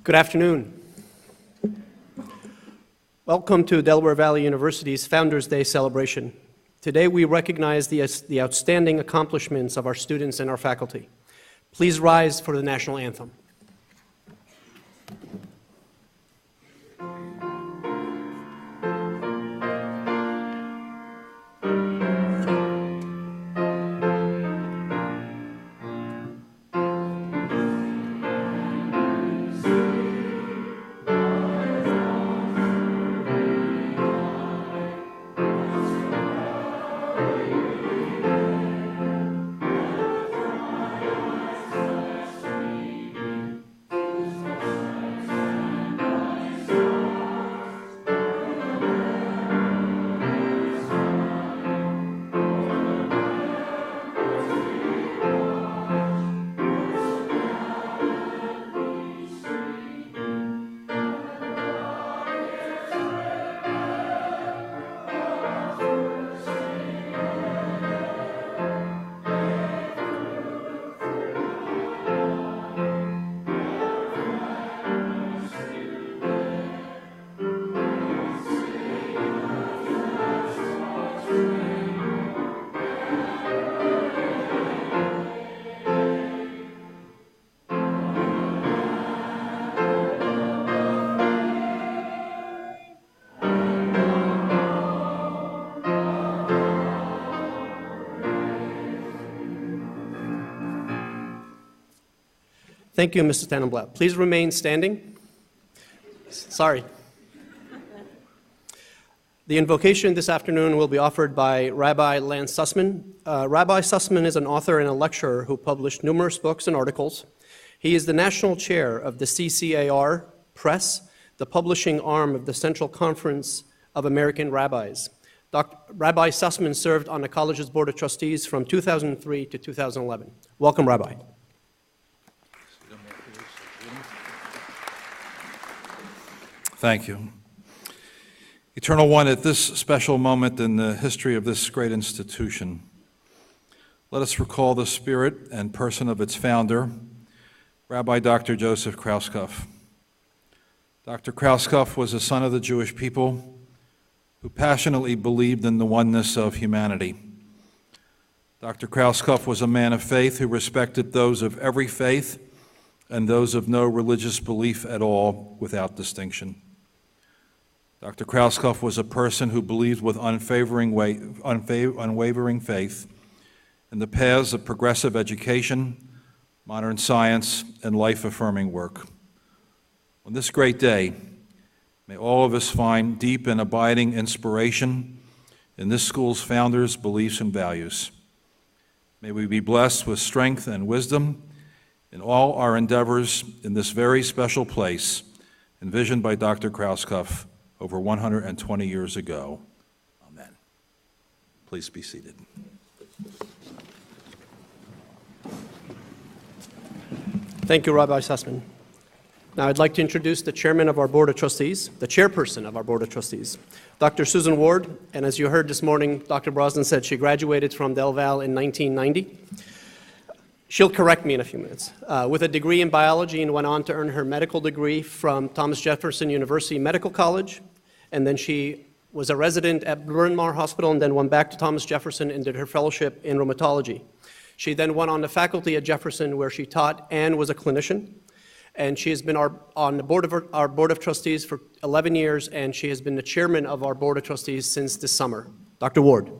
Good afternoon. Welcome to Delaware Valley University's Founders Day celebration. Today we recognize the outstanding accomplishments of our students and our faculty. Please rise for the national anthem. Thank you, Mr. Tannenblatt. Please remain standing. Sorry. The invocation this afternoon will be offered by Rabbi Lance Sussman. Rabbi Sussman is an author and a lecturer who published numerous books and articles. He is the national chair of the CCAR Press, the publishing arm of the Central Conference of American Rabbis. Rabbi Sussman served on the college's Board of Trustees from 2003 to 2011. Welcome, Rabbi. Thank you. Eternal One, at this special moment in the history of this great institution, let us recall the spirit and person of its founder, Rabbi Dr. Joseph Krauskopf. Dr. Krauskopf was a son of the Jewish people who passionately believed in the oneness of humanity. Dr. Krauskopf was a man of faith who respected those of every faith and those of no religious belief at all without distinction. Dr. Krauskopf was a person who believed with unwavering faith in the paths of progressive education, modern science, and life-affirming work. On this great day, may all of us find deep and abiding inspiration in this school's founders' beliefs and values. May we be blessed with strength and wisdom in all our endeavors in this very special place envisioned by Dr. Krauskopf over 120 years ago. Amen. Please be seated. Thank you, Rabbi Sussman. Now I'd like to introduce the chairman of our Board of Trustees, the chairperson of our Board of Trustees, Dr. Susan Ward. And as you heard this morning, Dr. Brosnan said she graduated from Del Val in 1990. She'll correct me in a few minutes. With a degree in biology, and went on to earn her medical degree from Thomas Jefferson University Medical College. And then she was a resident at Bryn Mawr Hospital and then went back to Thomas Jefferson and did her fellowship in rheumatology. She then went on the faculty at Jefferson where she taught and was a clinician. And she has been on the board of our Board of Trustees for 11 years, and she has been the chairman of our Board of Trustees since this summer. Dr. Ward.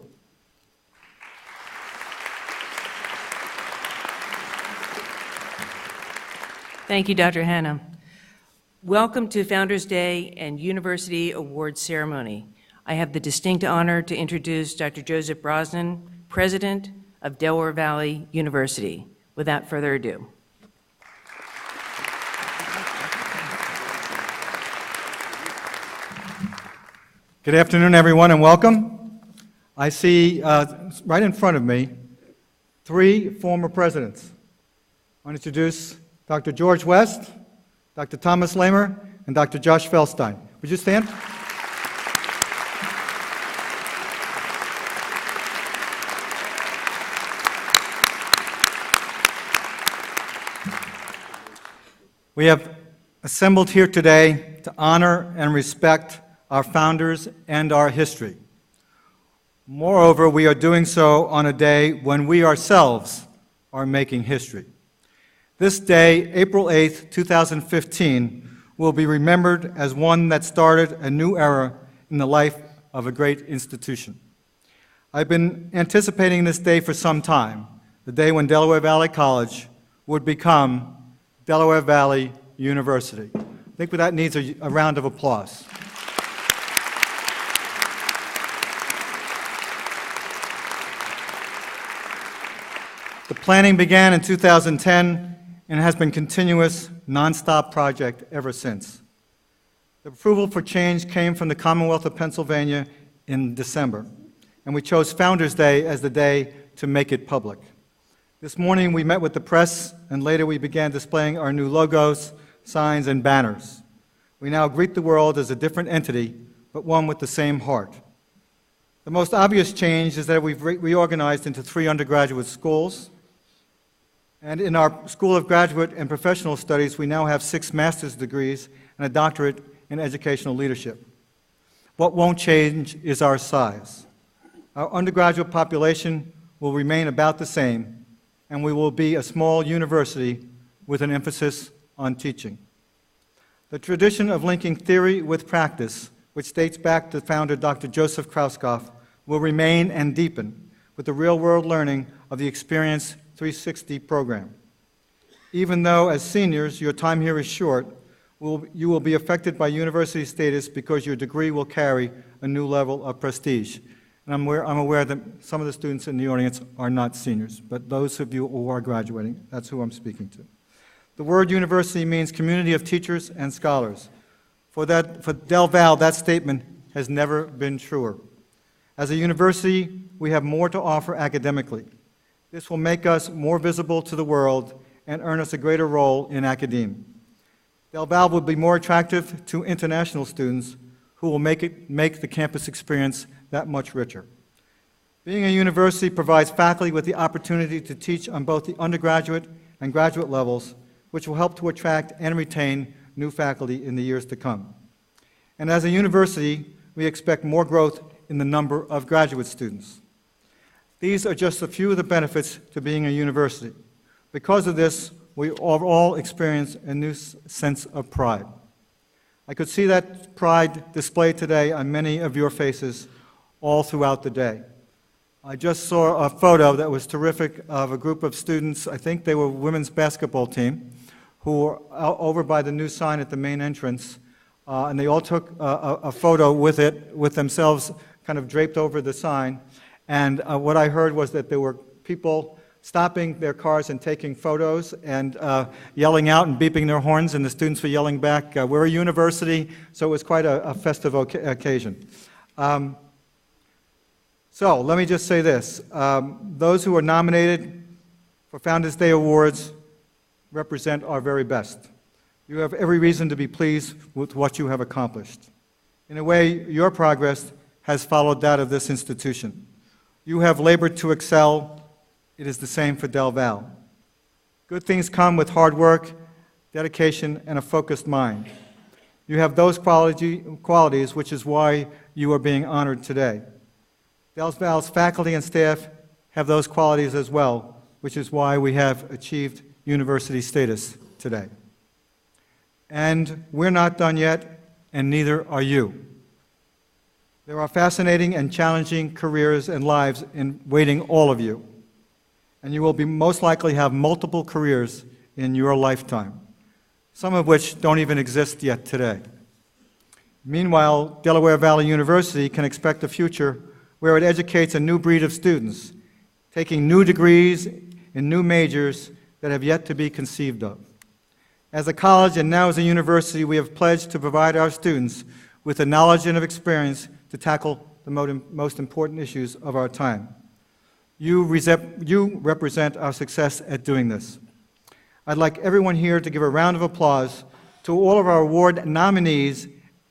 Thank you, Dr. Hanna. Welcome to Founders Day and University Awards Ceremony. I have the distinct honor to introduce Dr. Joseph Brosnan, President of Delaware Valley University. Without further ado. Good afternoon, everyone, and welcome. I see right in front of me 3 former presidents. I want to introduce Dr. George West, Dr. Thomas Lamer, and Dr. Josh Feldstein. Would you stand? We have assembled here today to honor and respect our founders and our history. Moreover, we are doing so on a day when we ourselves are making history. This day, April 8th, 2015, will be remembered as one that started a new era in the life of a great institution. I've been anticipating this day for some time, the day when Delaware Valley College would become Delaware Valley University. I think that needs a round of applause. The planning began in 2010 and has been a continuous, nonstop project ever since. The approval for change came from the Commonwealth of Pennsylvania in December, and we chose Founders Day as the day to make it public. This morning we met with the press, and later we began displaying our new logos, signs, and banners. We now greet the world as a different entity, but one with the same heart. The most obvious change is that we've reorganized into 3 undergraduate schools, and in our School of Graduate and Professional Studies, we now have 6 master's degrees and a doctorate in educational leadership. What won't change is our size. Our undergraduate population will remain about the same, and we will be a small university with an emphasis on teaching. The tradition of linking theory with practice, which dates back to founder Dr. Joseph Krauskopf, will remain and deepen with the real-world learning of the Experience 360 program. Even though, as seniors, your time here is short, you will be affected by university status because your degree will carry a new level of prestige. And I'm aware that some of the students in the audience are not seniors, but those of you who are graduating, that's who I'm speaking to. The word university means community of teachers and scholars. For Del Val, that statement has never been truer. As a university, we have more to offer academically. This will make us more visible to the world and earn us a greater role in academia. Del Val will be more attractive to international students who will make the campus experience that much richer. Being a university provides faculty with the opportunity to teach on both the undergraduate and graduate levels, which will help to attract and retain new faculty in the years to come. And as a university, we expect more growth in the number of graduate students. These are just a few of the benefits to being a university. Because of this, we all experience a new sense of pride. I could see that pride displayed today on many of your faces all throughout the day. I just saw a photo that was terrific of a group of students, I think they were a women's basketball team, who were over by the new sign at the main entrance, and they all took a photo with themselves kind of draped over the sign. And what I heard was that there were people stopping their cars and taking photos and yelling out and beeping their horns, and the students were yelling back, "We're a university," so it was quite a festive occasion. So let me just say this. Those who are nominated for Founders Day Awards represent our very best. You have every reason to be pleased with what you have accomplished. In a way, your progress has followed that of this institution. You have labored to excel. It is the same for Del Val. Good things come with hard work, dedication, and a focused mind. You have those qualities, which is why you are being honored today. Del Val's faculty and staff have those qualities as well, which is why we have achieved university status today. And we're not done yet, and neither are you. There are fascinating and challenging careers and lives in waiting all of you. And you will most likely have multiple careers in your lifetime, some of which don't even exist yet today. Meanwhile, Delaware Valley University can expect a future where it educates a new breed of students, taking new degrees in new majors that have yet to be conceived of. As a college and now as a university, we have pledged to provide our students with the knowledge and experience to tackle the most important issues of our time. You represent our success at doing this. I'd like everyone here to give a round of applause to all of our award nominees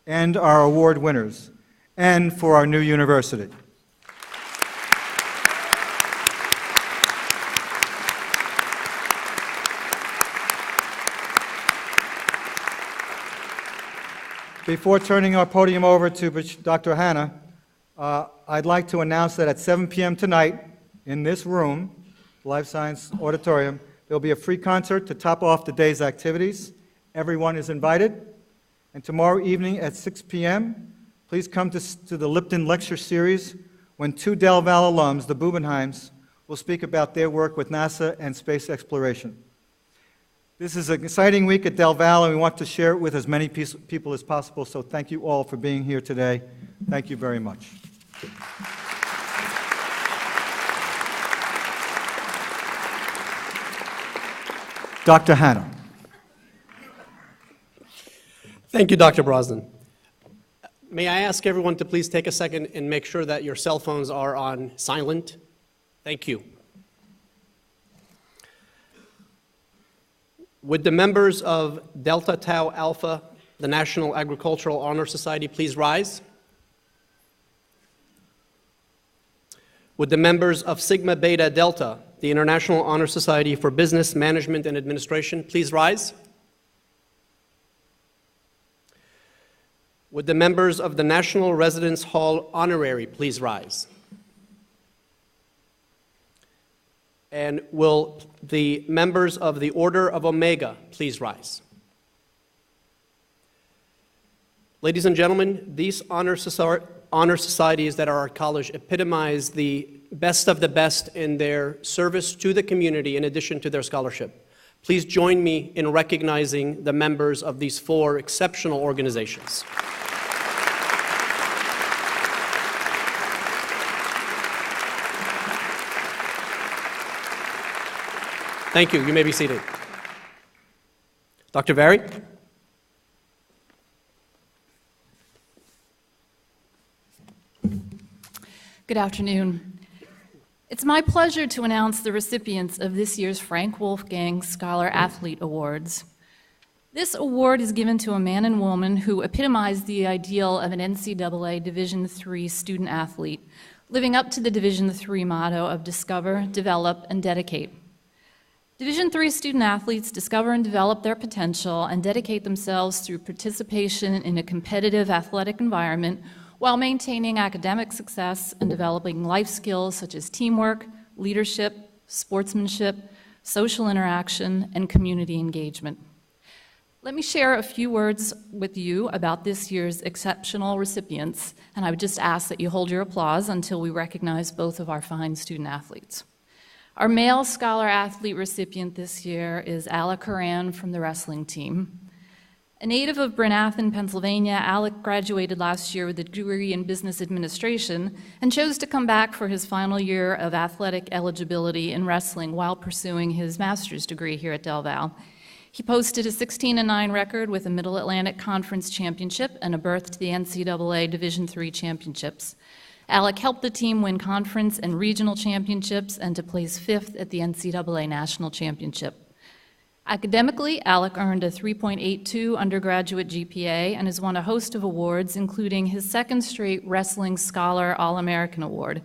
and our award winners, and for our new university. Before turning our podium over to Dr. Hanna, I'd like to announce that at 7 p.m. tonight, in this room, Life Science Auditorium, there'll be a free concert to top off the day's activities. Everyone is invited. And tomorrow evening at 6 p.m., please come to the Lipton Lecture Series when two Del Val alums, the Bubenheims, will speak about their work with NASA and space exploration. This is an exciting week at Del Val, and we want to share it with as many people as possible, so thank you all for being here today. Thank you very much. Dr. Hanna. Thank you, Dr. Brosnan. May I ask everyone to please take a second and make sure that your cell phones are on silent? Thank you. Would the members of Delta Tau Alpha, the National Agricultural Honor Society, please rise? Would the members of Sigma Beta Delta, the International Honor Society for Business, Management, and Administration, please rise? Would the members of the National Residence Hall Honorary please rise? And will the members of the Order of Omega please rise? Ladies and gentlemen, these honor societies that are at college epitomize the best of the best in their service to the community in addition to their scholarship. Please join me in recognizing the members of these four exceptional organizations. Thank you. You may be seated. Dr. Vary? Good afternoon. It's my pleasure to announce the recipients of this year's Frank Wolfgang Scholar Athlete Awards. This award is given to a man and woman who epitomized the ideal of an NCAA Division III student athlete, living up to the Division III motto of discover, develop, and dedicate. Division III student athletes discover and develop their potential and dedicate themselves through participation in a competitive athletic environment while maintaining academic success and developing life skills such as teamwork, leadership, sportsmanship, social interaction, and community engagement. Let me share a few words with you about this year's exceptional recipients, and I would just ask that you hold your applause until we recognize both of our fine student athletes. Our male scholar athlete recipient this year is Alec Horan from the wrestling team. A native of Brenathan, Pennsylvania, Alec graduated last year with a degree in business administration and chose to come back for his final year of athletic eligibility in wrestling while pursuing his master's degree here at Del Val. He posted a 16-9 record with a Middle Atlantic Conference championship and a berth to the NCAA Division III championships. Alec helped the team win conference and regional championships and to place 5th at the NCAA National Championship. Academically, Alec earned a 3.82 undergraduate GPA and has won a host of awards, including his second straight Wrestling Scholar All-American Award.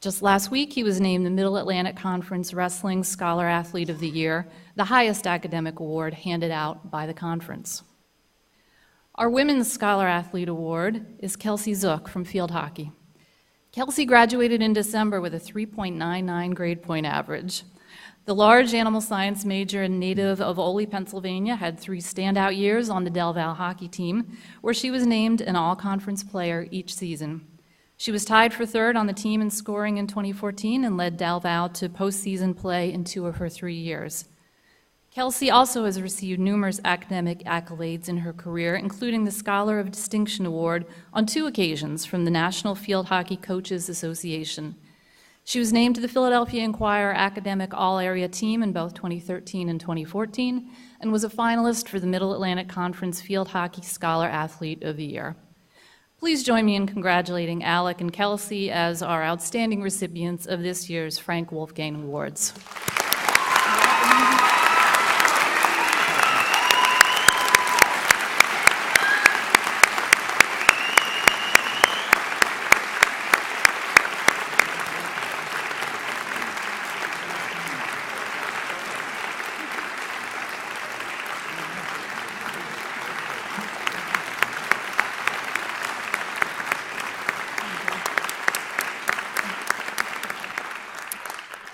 Just last week, he was named the Middle Atlantic Conference Wrestling Scholar Athlete of the Year, the highest academic award handed out by the conference. Our Women's Scholar Athlete Award is Kelsey Zook from field hockey. Kelsey graduated in December with a 3.99 grade point average. The large animal science major and native of Ole, Pennsylvania, had 3 standout years on the Del Val hockey team, where she was named an all-conference player each season. She was tied for 3rd on the team in scoring in 2014 and led Del Val to postseason play in 2 of her 3 years. Kelsey also has received numerous academic accolades in her career, including the Scholar of Distinction Award on 2 occasions from the National Field Hockey Coaches Association. She was named to the Philadelphia Inquirer Academic All-Area Team in both 2013 and 2014, and was a finalist for the Middle Atlantic Conference Field Hockey Scholar Athlete of the Year. Please join me in congratulating Alec and Kelsey as our outstanding recipients of this year's Frank Wolfgang Awards.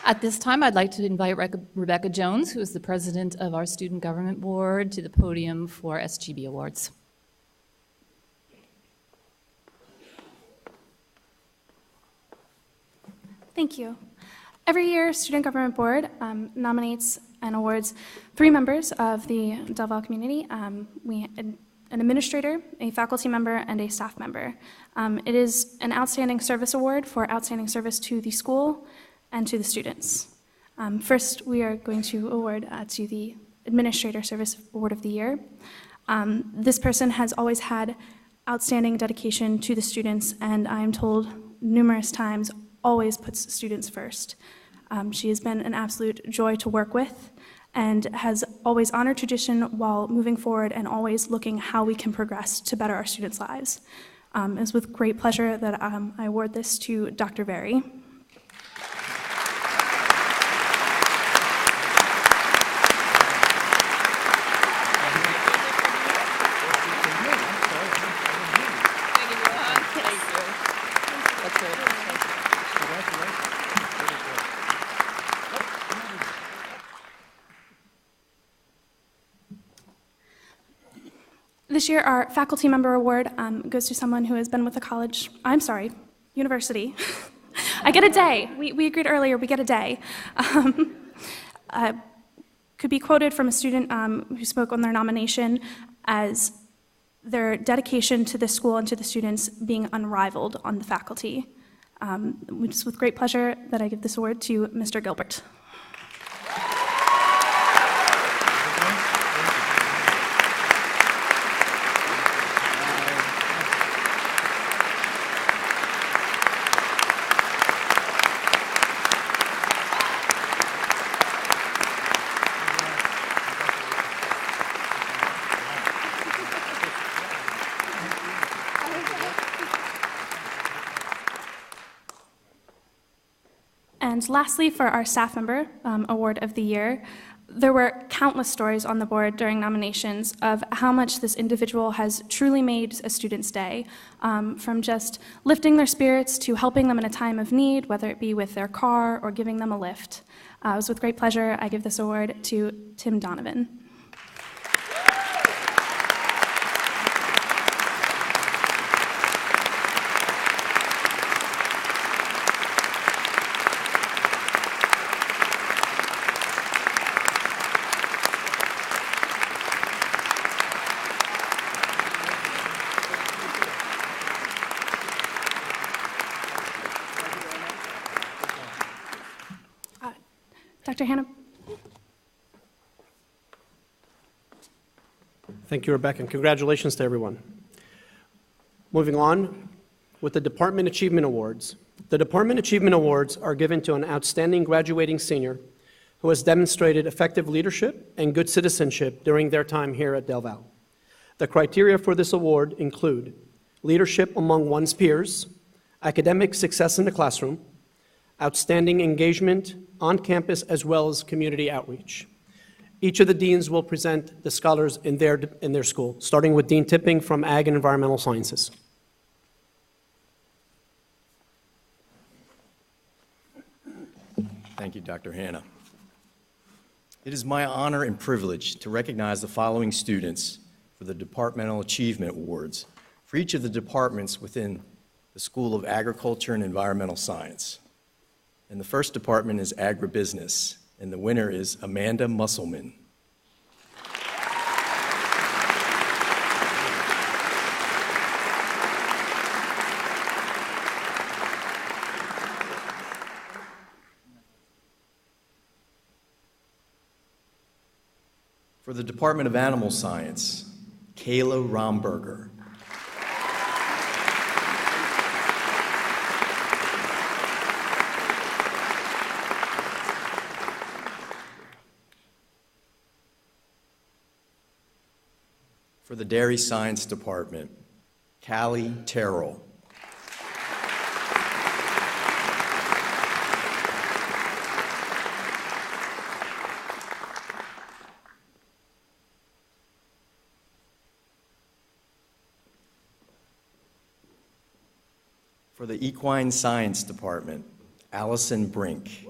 At this time, I'd like to invite Rebecca Jones, who is the president of our Student Government Board, to the podium for SGB Awards. Thank you. Every year, Student Government Board nominates and awards 3 members of the Del Valle community. An administrator, a faculty member, and a staff member. It is an outstanding service award for outstanding service to the school and to the students. First, we are going to award to the Administrator Service Award of the Year. This person has always had outstanding dedication to the students, and I am told numerous times always puts students first. She has been an absolute joy to work with and has always honored tradition while moving forward and always looking how we can progress to better our students' lives. It's with great pleasure that I award this to Dr. Very. This year, our faculty member award goes to someone who has been with the university. I get a day. We agreed earlier, we get a day. Could be quoted from a student who spoke on their nomination as their dedication to this school and to the students being unrivaled on the faculty. It's with great pleasure that I give this award to Mr. Gilbert. And lastly, for our staff member award of the year, there were countless stories on the board during nominations of how much this individual has truly made a student's day, from just lifting their spirits to helping them in a time of need, whether it be with their car or giving them a lift. It was with great pleasure I give this award to Tim Donovan. Dr. Hannah. Thank you, Rebecca, and congratulations to everyone. Moving on with the Department Achievement Awards. The Department Achievement Awards are given to an outstanding graduating senior who has demonstrated effective leadership and good citizenship during their time here at Del Valle. The criteria for this award include leadership among one's peers, academic success in the classroom, outstanding engagement on campus, as well as community outreach. Each of the deans will present the scholars in their school, starting with Dean Tipping from Ag and Environmental Sciences. Thank you, Dr. Hannah. It is my honor and privilege to recognize the following students for the Departmental Achievement Awards for each of the departments within the School of Agriculture and Environmental Science. And the first department is Agribusiness, and the winner is Amanda Musselman. For the Department of Animal Science, Kayla Romberger. For the Dairy Science Department, Callie Terrell. For the Equine Science Department, Allison Brink.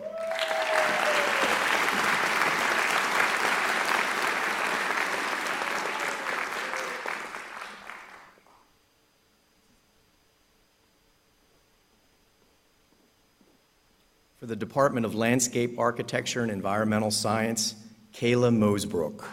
For the Department of Landscape Architecture and Environmental Science, Kayla Mosebrook.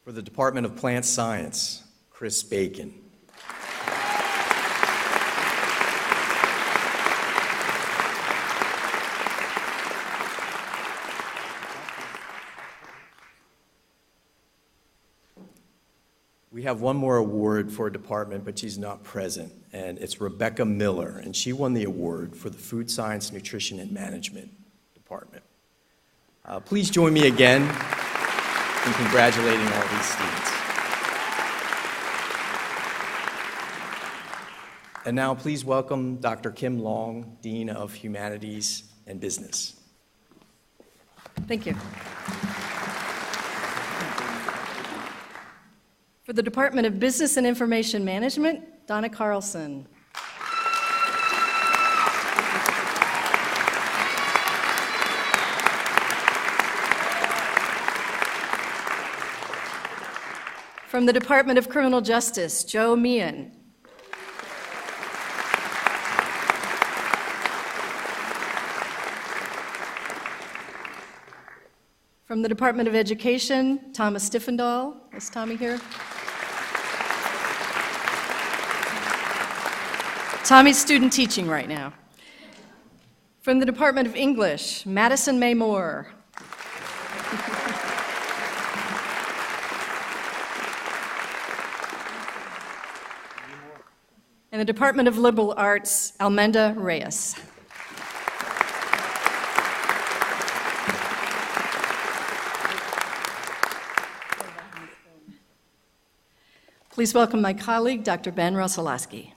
For the Department of Plant Science, Chris Bacon. We have one more award for a department, but she's not present, and it's Rebecca Miller, and she won the award for the Food Science, Nutrition, and Management Department. Please join me again in congratulating all these students. And now please welcome Dr. Kim Long, Dean of Humanities and Business. Thank you. For the Department of Business and Information Management, Donna Carlson. From the Department of Criminal Justice, Joe Meehan. From the Department of Education, Thomas Stiffendahl. Is Tommy here? Tommy's student teaching right now. From the Department of English, Madison May Moore. And the Department of Liberal Arts, Almenda Reyes. Please welcome my colleague, Dr. Ben Rosolowski.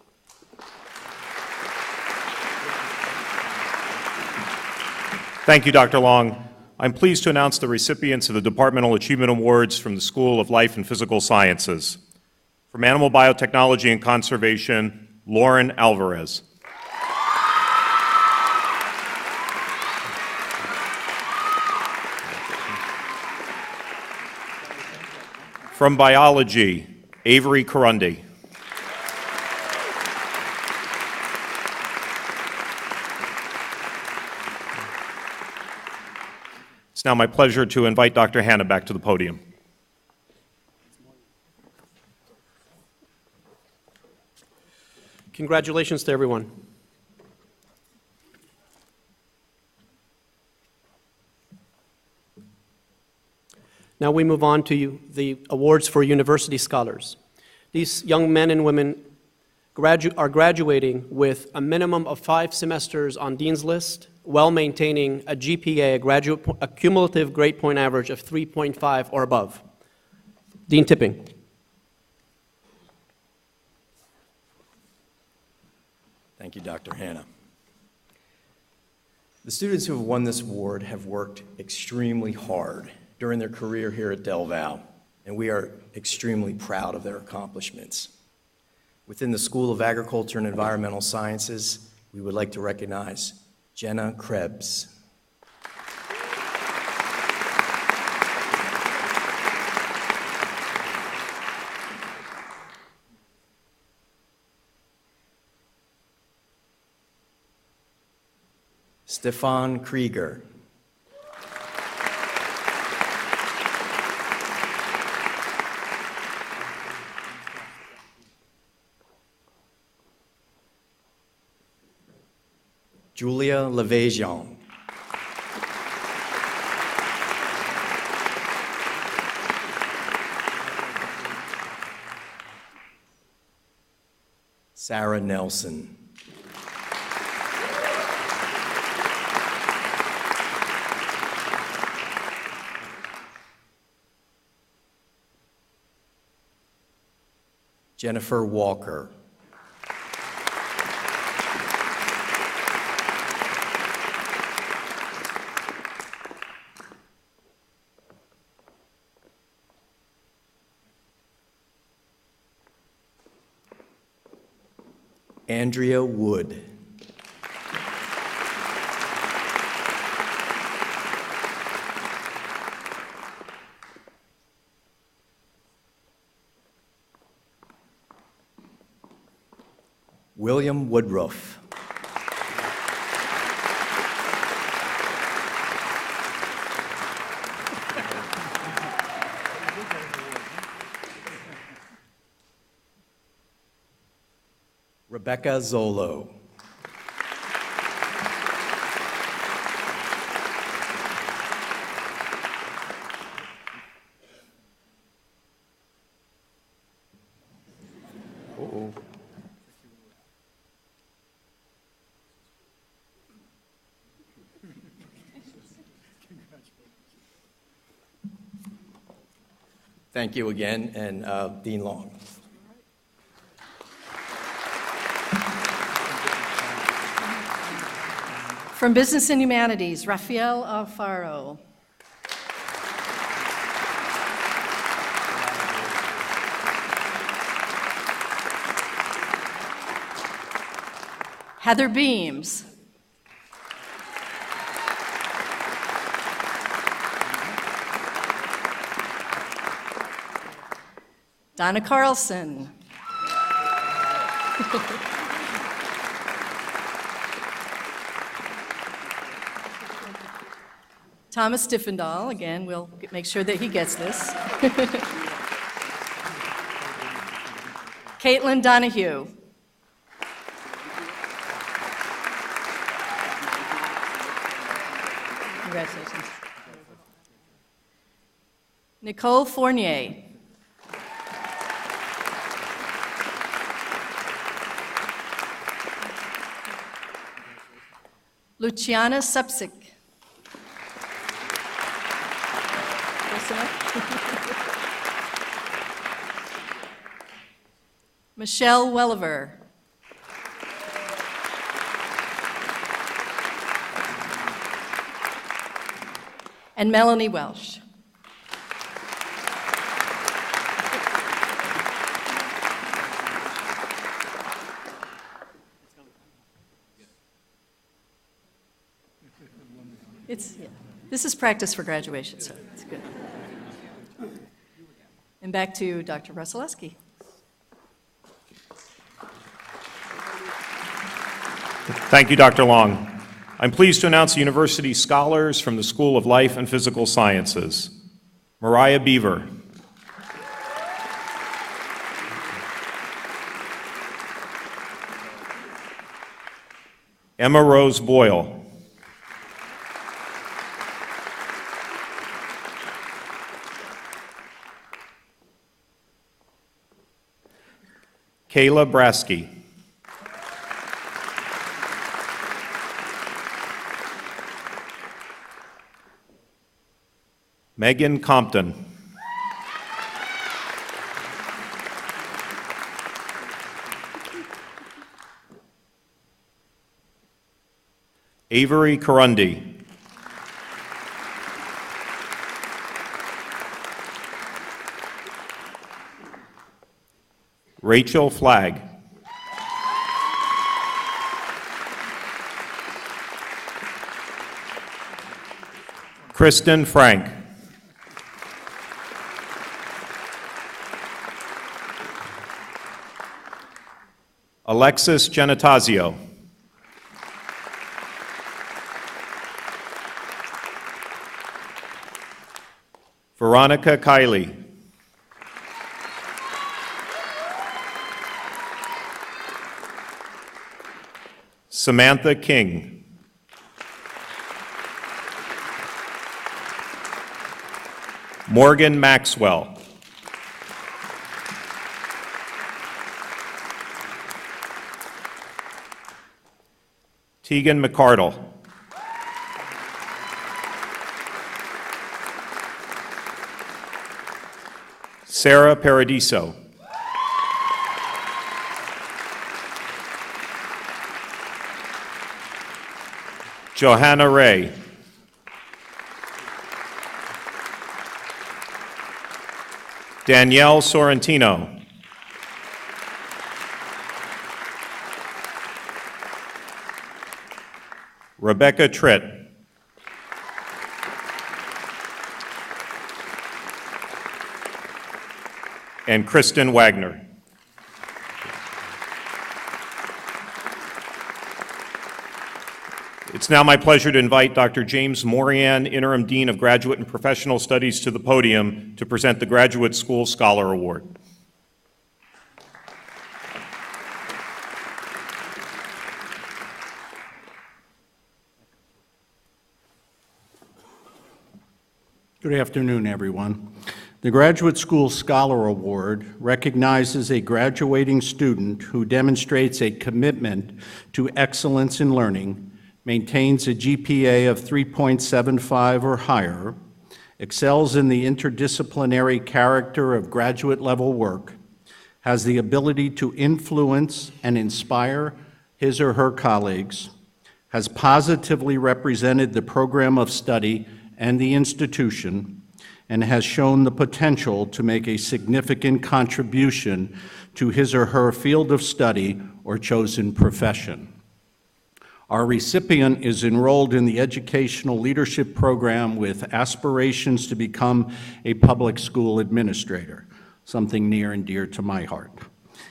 Thank you, Dr. Long. I'm pleased to announce the recipients of the Departmental Achievement Awards from the School of Life and Physical Sciences. From Animal Biotechnology and Conservation, Lauren Alvarez. From Biology, Avery Carundi. It's now my pleasure to invite Dr. Hanna back to the podium. Congratulations to everyone. Now we move on to the awards for university scholars. These young men and women are graduating with a minimum of 5 semesters on Dean's List, while maintaining a GPA, a cumulative grade point average of 3.5 or above. Dean Tipping. Thank you, Dr. Hanna. The students who have won this award have worked extremely hard during their career here at Del Val, and we are extremely proud of their accomplishments. Within the School of Agriculture and Environmental Sciences, we would like to recognize Jenna Krebs. Stefan Krieger. Julia Levejian. Sarah Nelson. Jennifer Walker. Andrea Wood. William Woodruff. Rebecca Zolo. Thank you again, and Dean Long. From Business and Humanities, Rafael Alfaro. Heather Beams. Donna Carlson. Thomas Diffendahl, again, we'll make sure that he gets this. Caitlin Donahue. Congratulations. Nicole Fournier. Luciana Supsic. Michelle Welliver. And Melanie Welsh. This is practice for graduation, so it's good. And back to Dr. Russellesky. Thank you, Dr. Long. I'm pleased to announce the university scholars from the School of Life and Physical Sciences. Mariah Beaver. Emma Rose Boyle. Kayla Brasky. Megan Compton. Avery Carundi. Rachel Flagg. Kristen Frank. Alexis Genitazio. Veronica Kiley. Samantha King. Morgan Maxwell. Tegan McCardle. Sarah Paradiso. Johanna Ray. Danielle Sorrentino. Rebecca Tritt. And Kristen Wagner. It's now my pleasure to invite Dr. James Morian, Interim Dean of Graduate and Professional Studies, to the podium to present the Graduate School Scholar Award. Good afternoon, everyone. The Graduate School Scholar Award recognizes a graduating student who demonstrates a commitment to excellence in learning, maintains a GPA of 3.75 or higher, excels in the interdisciplinary character of graduate-level work, has the ability to influence and inspire his or her colleagues, has positively represented the program of study and the institution, and has shown the potential to make a significant contribution to his or her field of study or chosen profession. Our recipient is enrolled in the Educational Leadership Program with aspirations to become a public school administrator, something near and dear to my heart.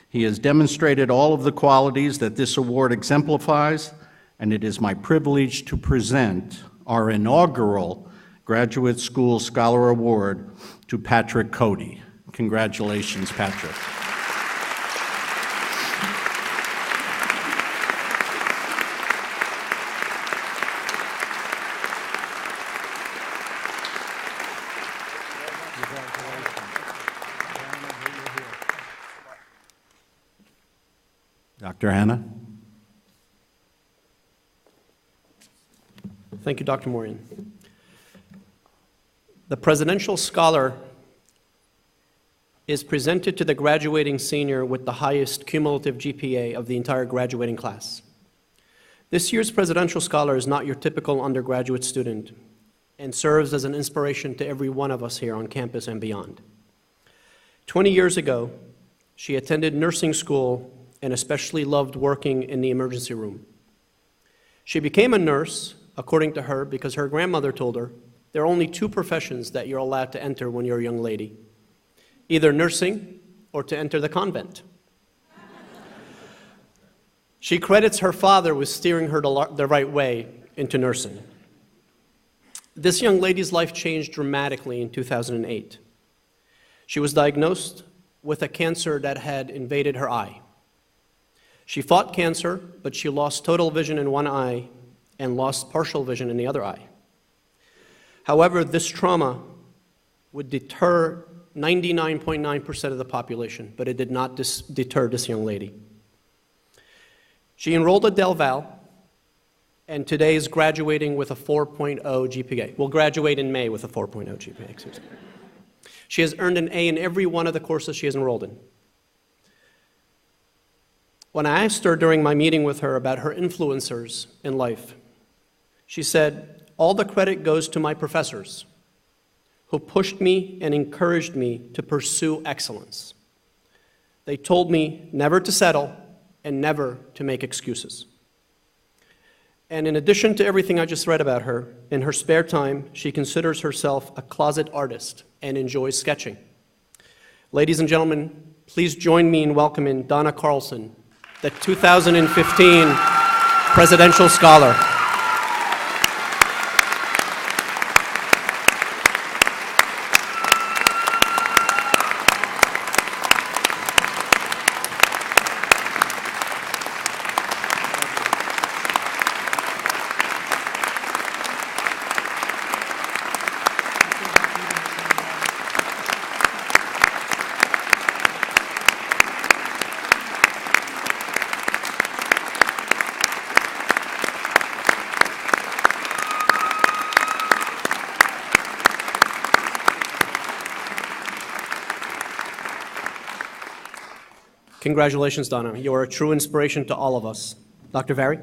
He has demonstrated all of the qualities that this award exemplifies, and it is my privilege to present our inaugural Graduate School Scholar Award to Patrick Cody. Congratulations, Patrick. Dr. Hanna. Thank you, Dr. Morian. The Presidential Scholar is presented to the graduating senior with the highest cumulative GPA of the entire graduating class. This year's Presidential Scholar is not your typical undergraduate student and serves as an inspiration to every one of us here on campus and beyond. 20 years ago, she attended nursing school and especially loved working in the emergency room. She became a nurse, according to her, because her grandmother told her, there are only two professions that you're allowed to enter when you're a young lady, either nursing or to enter the convent. She credits her father with steering her the right way into nursing. This young lady's life changed dramatically in 2008. She was diagnosed with a cancer that had invaded her eye. She fought cancer, but she lost total vision in one eye and lost partial vision in the other eye. However, this trauma would deter 99.9% of the population, but it did not deter this young lady. She enrolled at Del Val, and today is graduating with a 4.0 GPA. Will graduate in May with a 4.0 GPA, excuse me. She has earned an A in every one of the courses she has enrolled in. When I asked her during my meeting with her about her influencers in life, she said, all the credit goes to my professors who pushed me and encouraged me to pursue excellence. They told me never to settle and never to make excuses. And in addition to everything I just read about her, in her spare time, she considers herself a closet artist and enjoys sketching. Ladies and gentlemen, please join me in welcoming Donna Carlson, the 2015 Presidential Scholar. Congratulations, Donna. You are a true inspiration to all of us. Dr. Vary?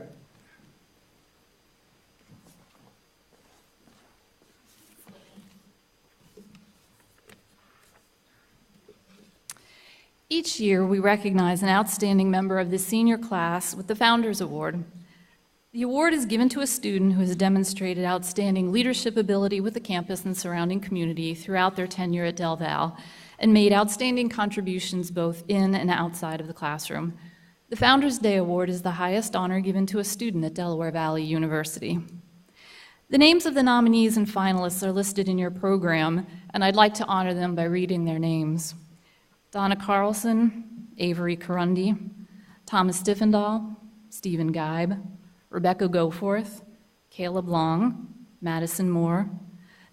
Each year, we recognize an outstanding member of the senior class with the Founders Award. The award is given to a student who has demonstrated outstanding leadership ability with the campus and surrounding community throughout their tenure at Del Val and made outstanding contributions both in and outside of the classroom. The Founders Day Award is the highest honor given to a student at Delaware Valley University. The names of the nominees and finalists are listed in your program, and I'd like to honor them by reading their names. Donna Carlson, Avery Carundi, Thomas Stiffendahl, Stephen Geib, Rebecca Goforth, Caleb Long, Madison Moore,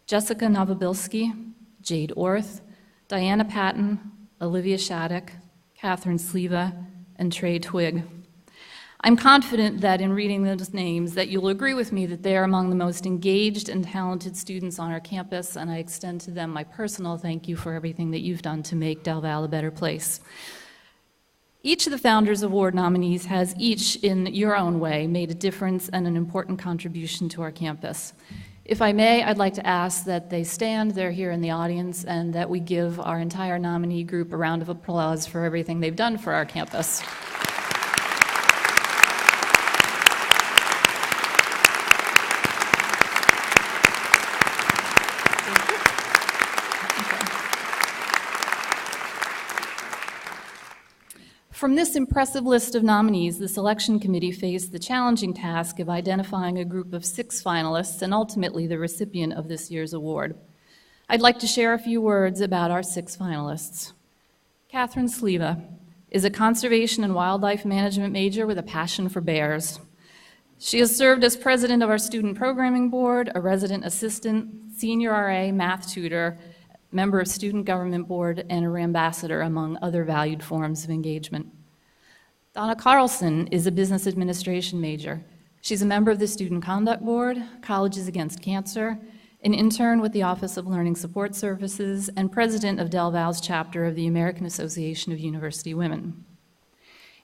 Jessica Novobilski, Jade Orth, Diana Patton, Olivia Shattuck, Catherine Sleva, and Trey Twigg. I'm confident that in reading those names that you'll agree with me that they are among the most engaged and talented students on our campus, and I extend to them my personal thank you for everything that you've done to make Del Val a better place. Each of the Founders Award nominees has each, in your own way, made a difference and an important contribution to our campus. If I may, I'd like to ask that they stand, they're here in the audience, and that we give our entire nominee group a round of applause for everything they've done for our campus. From this impressive list of nominees, the selection committee faced the challenging task of identifying a group of 6 finalists and ultimately the recipient of this year's award. I'd like to share a few words about our 6 finalists. Catherine Sleva is a conservation and wildlife management major with a passion for bears. She has served as president of our student programming board, a resident assistant, senior RA, math tutor, member of student government board, and a ambassador, among other valued forms of engagement. Donna Carlson is a business administration major. She's a member of the Student Conduct Board, Colleges Against Cancer, an intern with the Office of Learning Support Services, and president of Del Val's chapter of the American Association of University Women.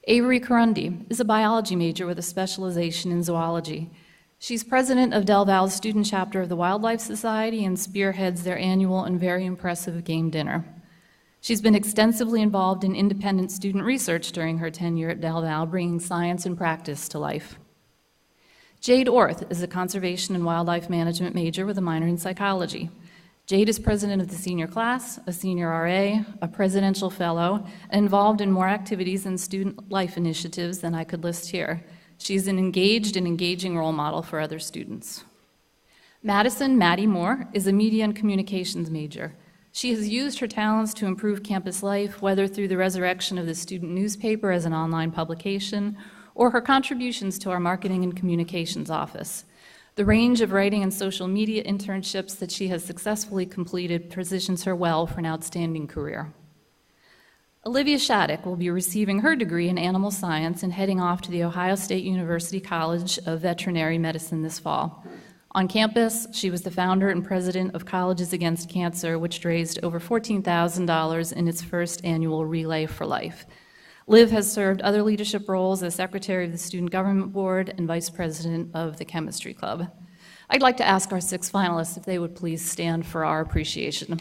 Avery Carundi is a biology major with a specialization in zoology. She's president of Del Val's student chapter of the Wildlife Society and spearheads their annual and very impressive game dinner. She's been extensively involved in independent student research during her tenure at Del Val, bringing science and practice to life. Jade Orth is a conservation and wildlife management major with a minor in psychology. Jade is president of the senior class, a senior RA, a presidential fellow, and involved in more activities and student life initiatives than I could list here. She's an engaged and engaging role model for other students. Maddie Moore is a media and communications major. She has used her talents to improve campus life, whether through the resurrection of the student newspaper as an online publication, or her contributions to our marketing and communications office. The range of writing and social media internships that she has successfully completed positions her well for an outstanding career. Olivia Shattuck will be receiving her degree in animal science and heading off to the Ohio State University College of Veterinary Medicine this fall. On campus, she was the founder and president of Colleges Against Cancer, which raised over $14,000 in its first annual Relay for Life. Liv has served other leadership roles as secretary of the Student Government Board and vice president of the Chemistry Club. I'd like to ask our 6 finalists if they would please stand for our appreciation.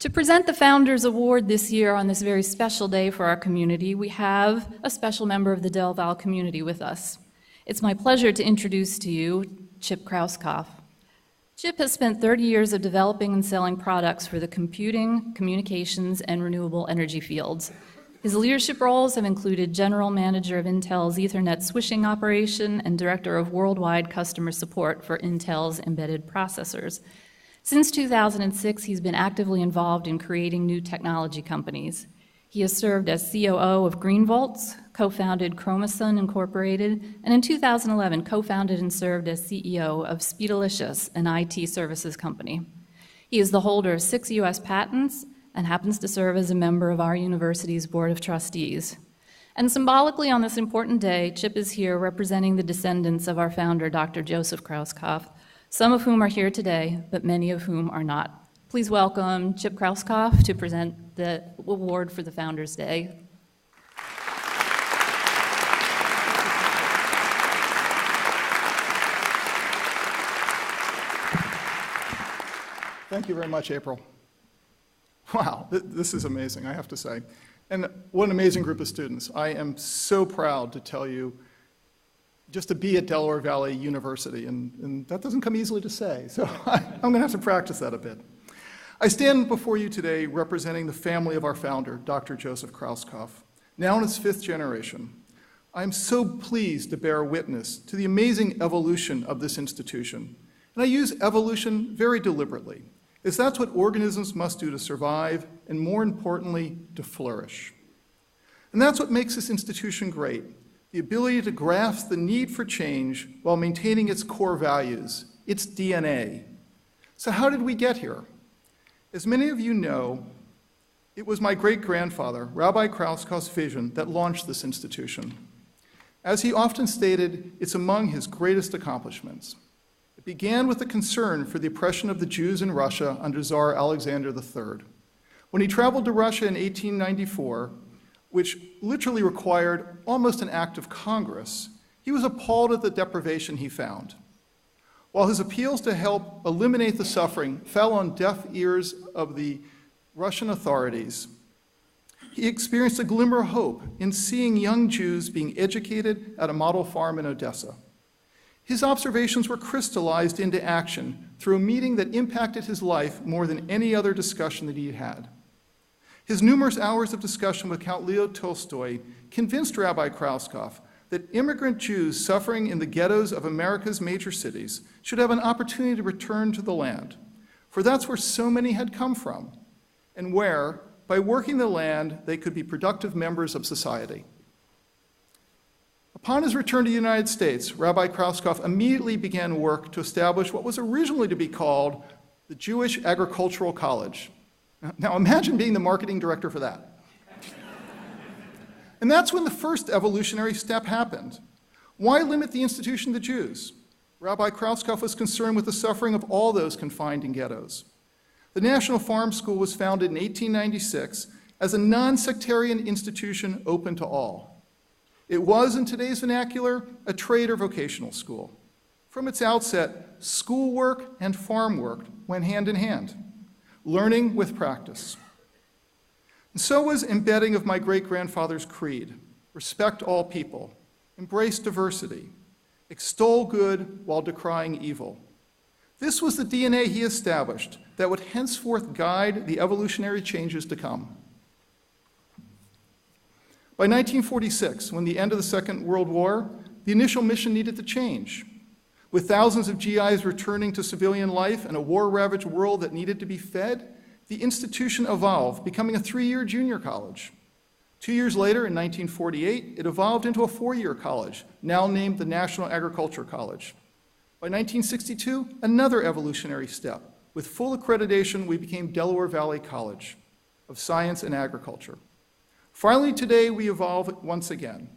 To present the Founders Award this year on this very special day for our community, we have a special member of the Del Val community with us. It's my pleasure to introduce to you Chip Krauskopf. Chip has spent 30 years of developing and selling products for the computing, communications, and renewable energy fields. His leadership roles have included general manager of Intel's Ethernet switching operation and director of worldwide customer support for Intel's embedded processors. Since 2006, he's been actively involved in creating new technology companies. He has served as COO of GreenVolts, co-founded Chromasun Incorporated, and in 2011 co-founded and served as CEO of Speedalicious, an IT services company. He is the holder of 6 U.S. patents and happens to serve as a member of our university's Board of Trustees. And symbolically on this important day, Chip is here representing the descendants of our founder, Dr. Joseph Krauskopf, some of whom are here today, but many of whom are not. Please welcome Chip Krauskopf to present the award for the Founders Day. Thank you very much, April. Wow, this is amazing, I have to say. And what an amazing group of students. I am so proud to tell you just to be at Delaware Valley University, and that doesn't come easily to say, so I'm going to have to practice that a bit. I stand before you today representing the family of our founder, Dr. Joseph Krauskopf, now in his 5th generation. I am so pleased to bear witness to the amazing evolution of this institution. And I use evolution very deliberately, as that's what organisms must do to survive, and more importantly, to flourish. And that's what makes this institution great, the ability to grasp the need for change while maintaining its core values, its DNA. So how did we get here? As many of you know, it was my great-grandfather, Rabbi Krauskopf's vision that launched this institution. As he often stated, it's among his greatest accomplishments. It began with a concern for the oppression of the Jews in Russia under Tsar Alexander III. When he traveled to Russia in 1894, which literally required almost an act of Congress, he was appalled at the deprivation he found. While his appeals to help eliminate the suffering fell on deaf ears of the Russian authorities, he experienced a glimmer of hope in seeing young Jews being educated at a model farm in Odessa. His observations were crystallized into action through a meeting that impacted his life more than any other discussion that he had. His numerous hours of discussion with Count Leo Tolstoy convinced Rabbi Krauskopf that immigrant Jews suffering in the ghettos of America's major cities should have an opportunity to return to the land, for that's where so many had come from, and where, by working the land, they could be productive members of society. Upon his return to the United States, Rabbi Krauskopf immediately began work to establish what was originally to be called the Jewish Agricultural College. Now imagine being the marketing director for that. And that's when the first evolutionary step happened. Why limit the institution to Jews? Rabbi Krauskopf was concerned with the suffering of all those confined in ghettos. The National Farm School was founded in 1896 as a non-sectarian institution open to all. It was, in today's vernacular, a trade or vocational school. From its outset, schoolwork and farm work went hand in hand, learning with practice. And so was embedding of my great-grandfather's creed: respect all people, embrace diversity, extol good while decrying evil. This was the DNA he established that would henceforth guide the evolutionary changes to come. By 1946, when the end of the Second World War, the initial mission needed to change. With thousands of GIs returning to civilian life and a war-ravaged world that needed to be fed, the institution evolved, becoming a 3-year junior college. 2 years later, in 1948, it evolved into a 4-year college, now named the National Agriculture College. By 1962, another evolutionary step. With full accreditation, we became Delaware Valley College of Science and Agriculture. Finally, today, we evolve once again.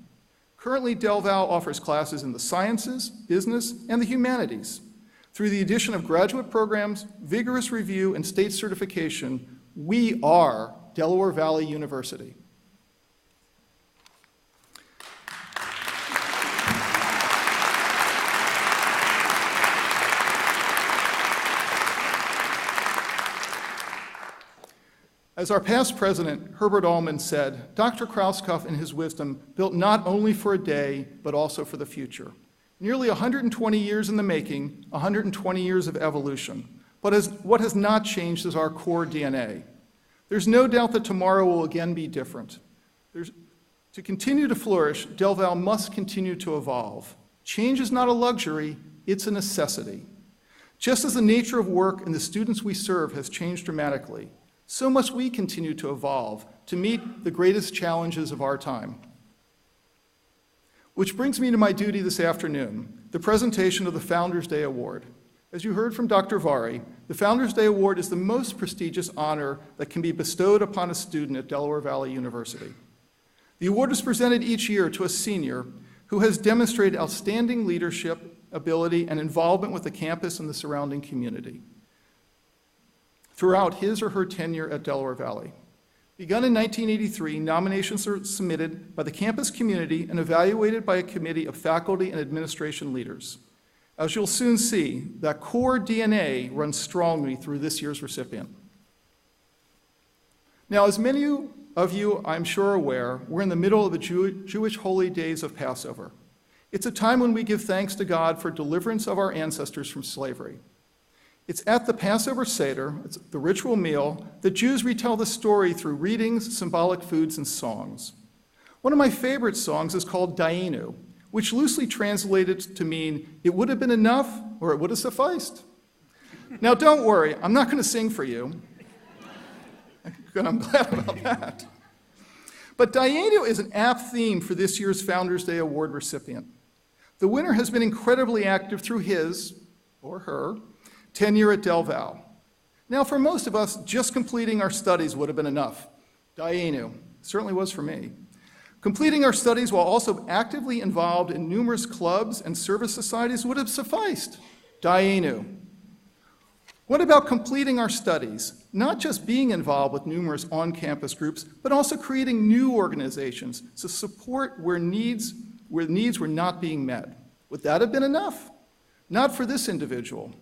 Currently, Del Val offers classes in the sciences, business, and the humanities. Through the addition of graduate programs, vigorous review, and state certification, we are Delaware Valley University. As our past president, Herbert Allman, said, Dr. Krauskopf, in his wisdom, built not only for a day, but also for the future. Nearly 120 years in the making, 120 years of evolution. But what has not changed is our core DNA. There's no doubt that tomorrow will again be different. To continue to flourish, Del Val must continue to evolve. Change is not a luxury, it's a necessity. Just as the nature of work and the students we serve has changed dramatically, so must we continue to evolve to meet the greatest challenges of our time. Which brings me to my duty this afternoon, the presentation of the Founders Day Award. As you heard from Dr. Vari, the Founders Day Award is the most prestigious honor that can be bestowed upon a student at Delaware Valley University. The award is presented each year to a senior who has demonstrated outstanding leadership, ability, and involvement with the campus and the surrounding community throughout his or her tenure at Delaware Valley. Begun in 1983, nominations are submitted by the campus community and evaluated by a committee of faculty and administration leaders. As you'll soon see, that core DNA runs strongly through this year's recipient. Now, as many of you, I'm sure, are aware, we're in the middle of the Jewish holy days of Passover. It's a time when we give thanks to God for deliverance of our ancestors from slavery. It's at the Passover Seder, it's the ritual meal, that Jews retell the story through readings, symbolic foods, and songs. One of my favorite songs is called Dayenu, which loosely translated to mean, it would have been enough or it would have sufficed. Now don't worry, I'm not going to sing for you. And I'm glad about that. But Dayenu is an apt theme for this year's Founders Day Award recipient. The winner has been incredibly active through his, or her, tenure at Del Val. Now, for most of us, just completing our studies would have been enough. Dayenu, certainly was for me. Completing our studies while also actively involved in numerous clubs and service societies would have sufficed. Dayenu. What about completing our studies, not just being involved with numerous on-campus groups, but also creating new organizations to support where needs were not being met? Would that have been enough? Not for this individual.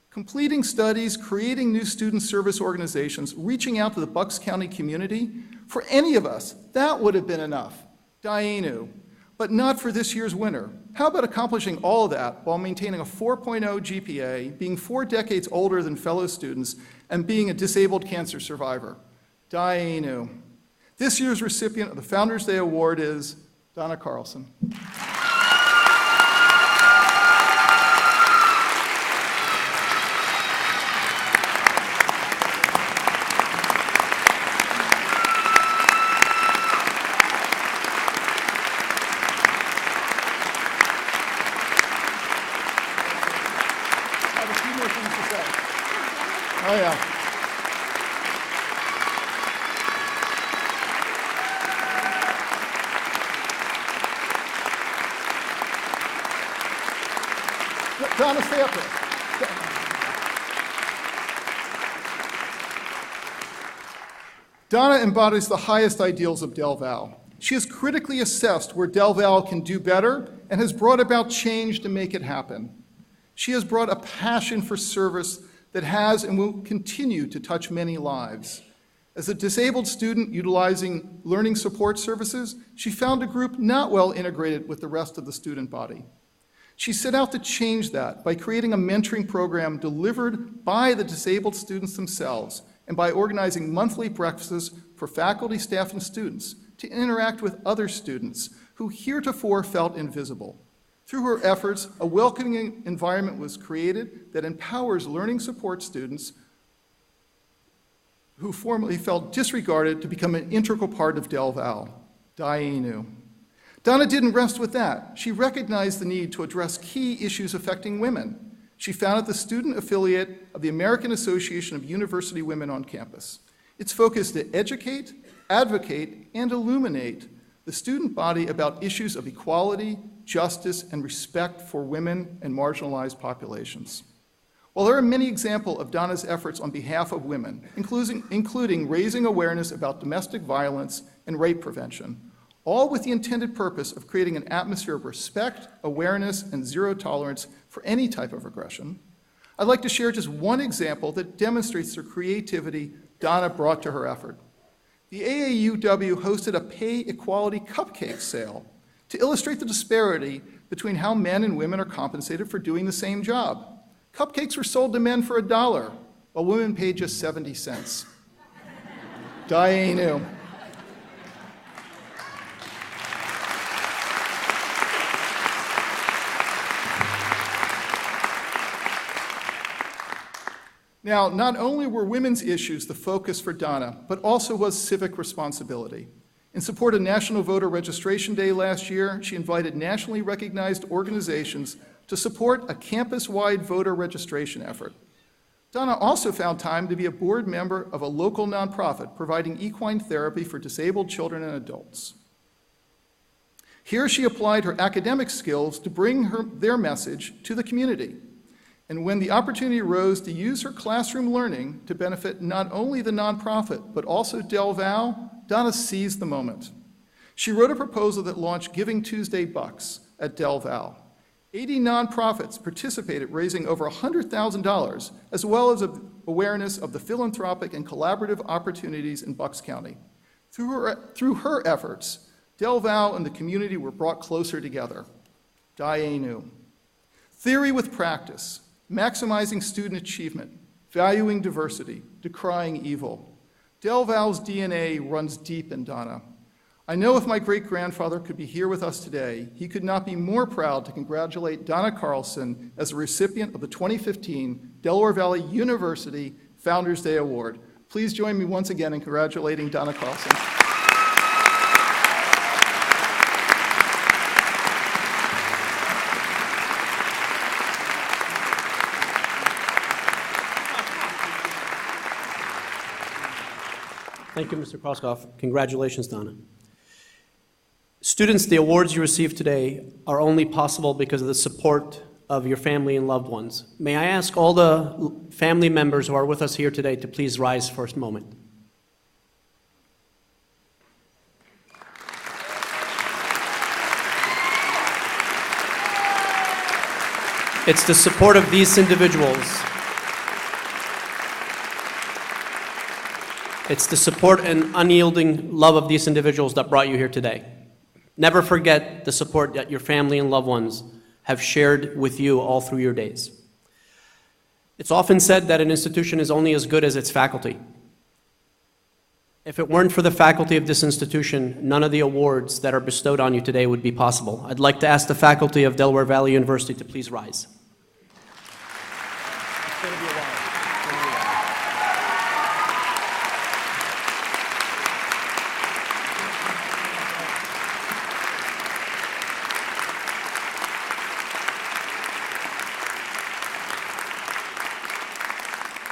Completing studies, creating new student service organizations, reaching out to the Bucks County community, for any of us, that would have been enough. Dayenu. But not for this year's winner. How about accomplishing all of that while maintaining a 4.0 GPA, being 4 decades older than fellow students, and being a disabled cancer survivor? Dayenu. This year's recipient of the Founders Day Award is Donna Carlson. Oh, yeah. Donna, stay up there. Donna embodies the highest ideals of Del Val. She has critically assessed where Del Val can do better and has brought about change to make it happen. She has brought a passion for service that has and will continue to touch many lives. As a disabled student utilizing learning support services, she found a group not well integrated with the rest of the student body. She set out to change that by creating a mentoring program delivered by the disabled students themselves and by organizing monthly breakfasts for faculty, staff, and students to interact with other students who heretofore felt invisible. Through her efforts, a welcoming environment was created that empowers learning support students who formerly felt disregarded to become an integral part of Del Val. Dayenu. Donna didn't rest with that. She recognized the need to address key issues affecting women. She founded the student affiliate of the American Association of University Women on campus. Its focus to educate, advocate, and illuminate the student body about issues of equality, justice, and respect for women and marginalized populations. While there are many examples of Donna's efforts on behalf of women, including raising awareness about domestic violence and rape prevention, all with the intended purpose of creating an atmosphere of respect, awareness, and zero tolerance for any type of aggression, I'd like to share just one example that demonstrates the creativity Donna brought to her effort. The AAUW hosted a pay equality cupcake sale to illustrate the disparity between how men and women are compensated for doing the same job. Cupcakes were sold to men for $1, while women paid just 70 cents. Dayenu. Now, not only were women's issues the focus for Donna, but also was civic responsibility. In support of National Voter Registration Day last year, she invited nationally recognized organizations to support a campus-wide voter registration effort. Donna also found time to be a board member of a local nonprofit providing equine therapy for disabled children and adults. Here she applied her academic skills to bring their message to the community. And when the opportunity arose to use her classroom learning to benefit not only the nonprofit, but also Del Val, Donna seized the moment. She wrote a proposal that launched Giving Tuesday Bucks at Del Val. 80 nonprofits participated, raising over $100,000, as well as awareness of the philanthropic and collaborative opportunities in Bucks County. Through her efforts, Del Val and the community were brought closer together. Dayenu. Theory with practice, maximizing student achievement, valuing diversity, decrying evil. Del Val's DNA runs deep in Donna. I know if my great-grandfather could be here with us today, he could not be more proud to congratulate Donna Carlson as a recipient of the 2015 Delaware Valley University Founders Day Award. Please join me once again in congratulating Donna Carlson. Thank you, Mr. Krauskopf. Congratulations, Donna. Students, the awards you receive today are only possible because of the support of your family and loved ones. May I ask all the family members who are with us here today to please rise for a moment. It's the support of these individuals. It's the support and unyielding love of these individuals that brought you here today. Never forget the support that your family and loved ones have shared with you all through your days. It's often said that an institution is only as good as its faculty. If it weren't for the faculty of this institution, none of the awards that are bestowed on you today would be possible. I'd like to ask the faculty of Delaware Valley University to please rise.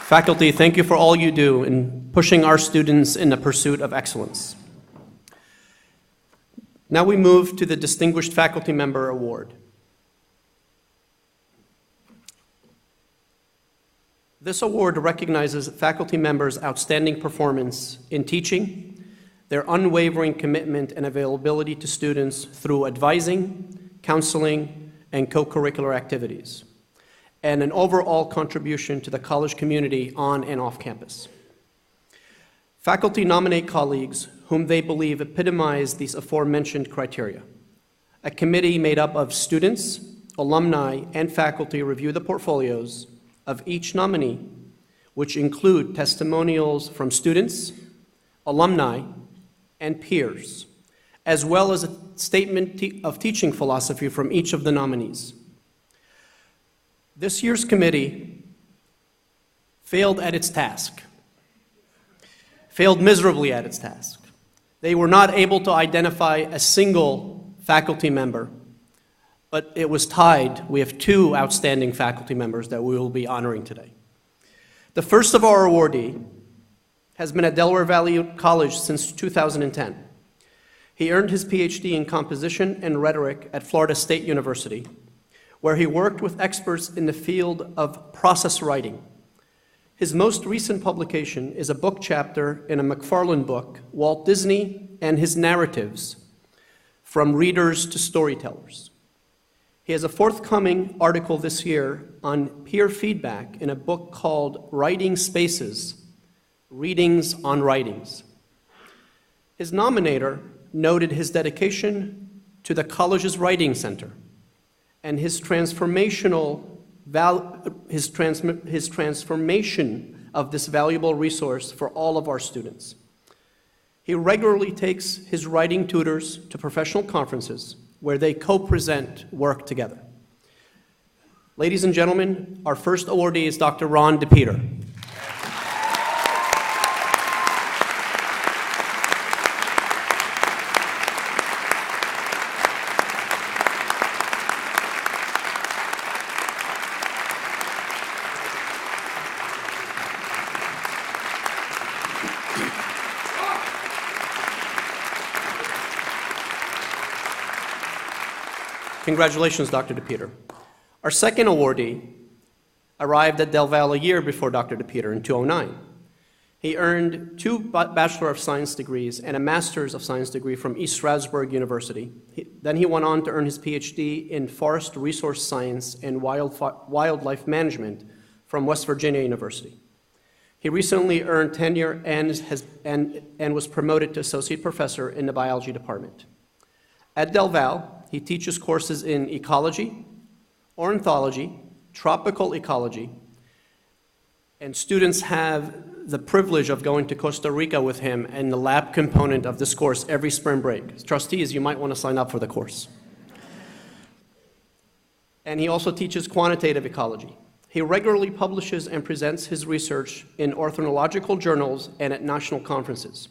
Faculty, thank you for all you do in pushing our students in the pursuit of excellence. Now we move to the Distinguished Faculty Member Award. This award recognizes faculty members' outstanding performance in teaching, their unwavering commitment and availability to students through advising, counseling, and co-curricular activities, and an overall contribution to the college community on and off campus. Faculty nominate colleagues whom they believe epitomize these aforementioned criteria. A committee made up of students, alumni, and faculty review the portfolios of each nominee, which include testimonials from students, alumni, and peers, as well as a statement of teaching philosophy from each of the nominees. This year's committee failed at its task, failed miserably at its task. They were not able to identify a single faculty member, but it was tied. We have two outstanding faculty members that we will be honoring today. The first of our awardee has been at Delaware Valley College since 2010. He earned his PhD in composition and rhetoric at Florida State University, where he worked with experts in the field of process writing. His most recent publication is a book chapter in a McFarlane book, Walt Disney and His Narratives, From Readers to Storytellers. He has a forthcoming article this year on peer feedback in a book called Writing Spaces, Readings on Writings. His nominator noted his dedication to the college's Writing Center and his transformation of this valuable resource for all of our students. He regularly takes his writing tutors to professional conferences where they co-present work together. Ladies and gentlemen, our first awardee is Dr. Ron DePeter. Congratulations, Dr. DePeter. Our second awardee arrived at Del Valle a year before Dr. DePeter in 2009. He earned 2 Bachelor of Science degrees and a Master's of Science degree from East Stroudsburg University. Then he went on to earn his PhD in Forest Resource Science and Wildlife Management from West Virginia University. He recently earned tenure and was promoted to Associate Professor in the Biology Department. At Del Val, he teaches courses in ecology, ornithology, tropical ecology, and students have the privilege of going to Costa Rica with him and the lab component of this course every spring break. Trustees, you might want to sign up for the course. And he also teaches quantitative ecology. He regularly publishes and presents his research in ornithological journals and at national conferences.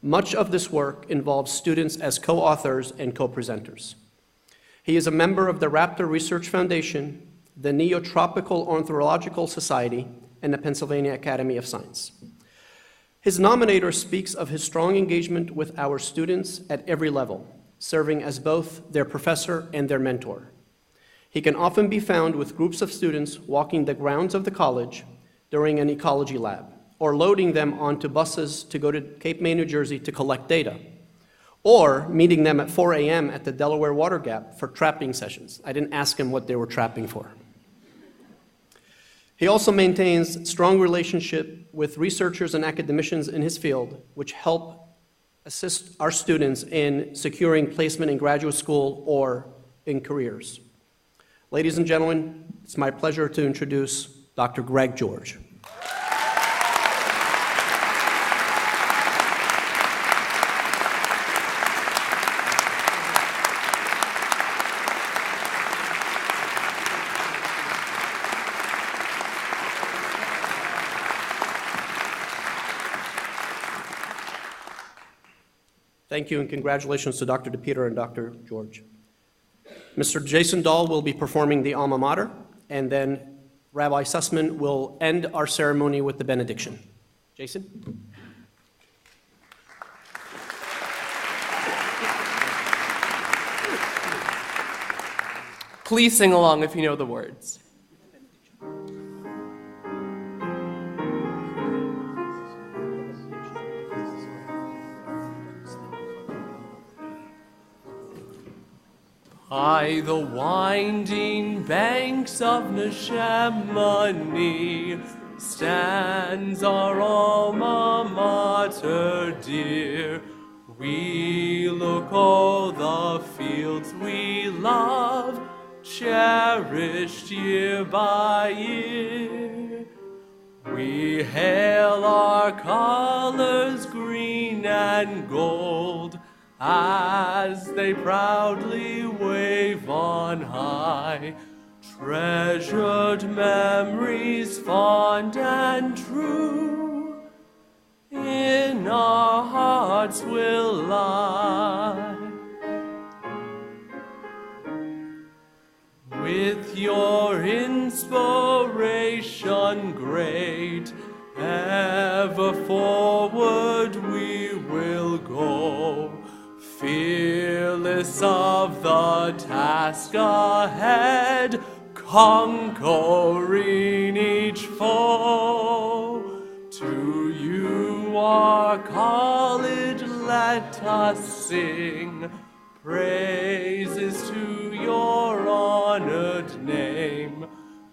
Much of this work involves students as co-authors and co-presenters. He is a member of the Raptor Research Foundation, the Neotropical Ornithological Society, and the Pennsylvania Academy of Science. His nominator speaks of his strong engagement with our students at every level, serving as both their professor and their mentor. He can often be found with groups of students walking the grounds of the college during an ecology lab, or loading them onto buses to go to Cape May, New Jersey to collect data, or meeting them at 4 a.m. at the Delaware Water Gap for trapping sessions. I didn't ask him what they were trapping for. He also maintains strong relationship with researchers and academicians in his field, which help assist our students in securing placement in graduate school or in careers. Ladies and gentlemen, it's my pleasure to introduce Dr. Greg George. Thank you, and congratulations to Dr. DePeter and Dr. George. Mr. Jason Dahl will be performing the alma mater, and then Rabbi Sussman will end our ceremony with the benediction. Jason? Please sing along if you know the words. By the winding banks of Neshamony stands our alma mater dear. We look o'er the fields we love, cherished year by year. We hail our colors green and gold, as they proudly wave on high. Treasured memories fond and true in our hearts will lie. With your inspiration great, ever forward we will go, fearless of the task ahead, conquering each foe. To you, our college, let us sing praises to your honored name.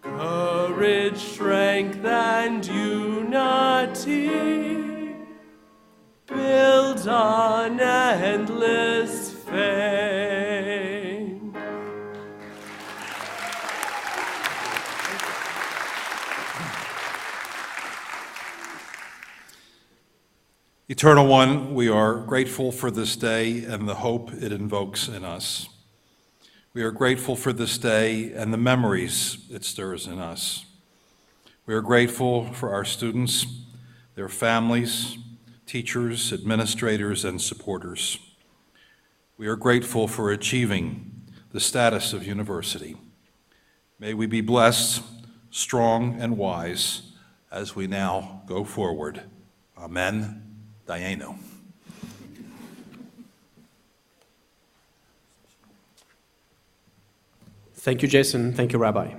Courage, strength, and unity build an endless fame. Eternal One, we are grateful for this day and the hope it invokes in us. We are grateful for this day and the memories it stirs in us. We are grateful for our students, their families, teachers, administrators, and supporters. We are grateful for achieving the status of university. May we be blessed, strong, and wise as we now go forward. Amen. Dayenu. Thank you, Jason. Thank you, Rabbi.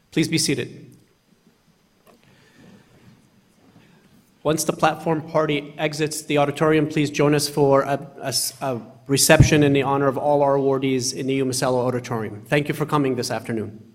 Please be seated. Once the platform party exits the auditorium, please join us for a reception in the honor of all our awardees in the UMacello Auditorium. Thank you for coming this afternoon.